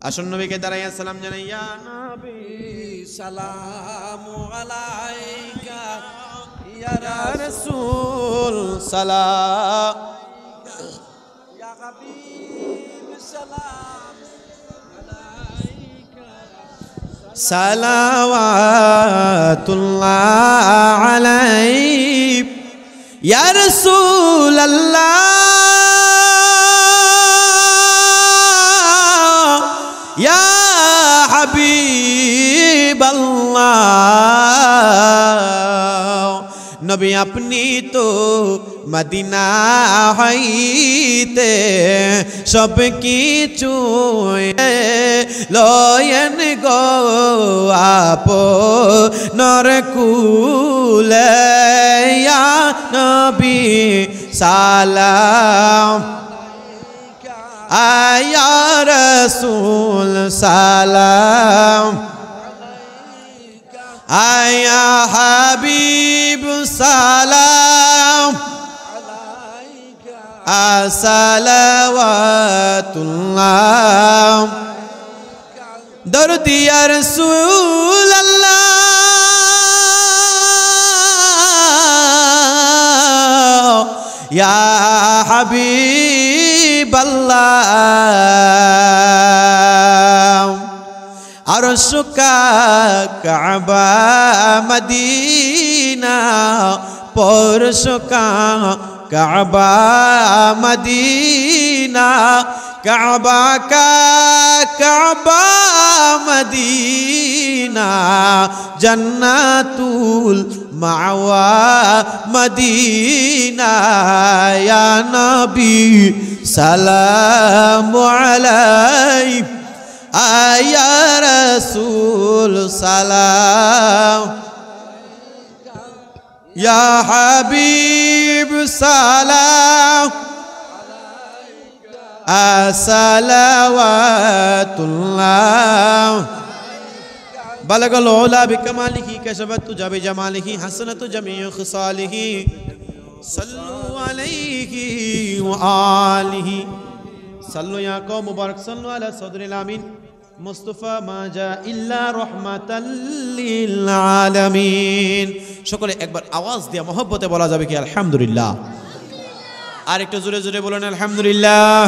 আসুন নবীকে দাঁড়াইয়া সালাম জানাই, ইয়া নবী সালামু আলাইকা ইয়া রাসূল সালাম, ইয়া হাবিব সালাম আলাইকা সালাওয়াতুল্লাহ আলাইক ইয়া রাসূলুল্লাহ ইয়া হাবিবাল্লাহ। নবী আপনি তো মদিনা হইতে সব কিছু লয়েন গো আপনর কুলে, ইয়া নবী সালাম আয়া রাসূল সালাম আয়া হাবিব সালাম আসসালাওয়াতুল্লাহ দরুদ ইয়া রাসূলুল্লাহ ইয়া হাবিবাল্লাহ। আরশ কা কাবা মদিনা পরশ কা কাবা মদিনা কাবা কা কাবা মদিনা জান্নাতুল মাওয়া মদিনা, ইয়া নবী সালামু আলাইক আয়া রাসূল সালাম ইয়া হাবিব সালাম আসসালাওয়াতুল্লাহ। বালাগাল উলা বিকামালিহি কাশাবাতু জাবি জামালিহি হাসানাতু জামিউ খিসালিহি সাল্লু আলাইহি ওয়া আলিহি সাল্লু ইয়া কওম মুবারক সাল্লু আলা সাদরিল আমিন মুস্তাফা মা জা ইল্লা রাহমাতাল লিল আলামিন। সকলে একবার আওয়াজ দিয়ে মহব্বতে বলা যাবে কি আলহামদুলিল্লাহ? আর একটু জোরে জোরে বলেন আলহামদুলিল্লাহ।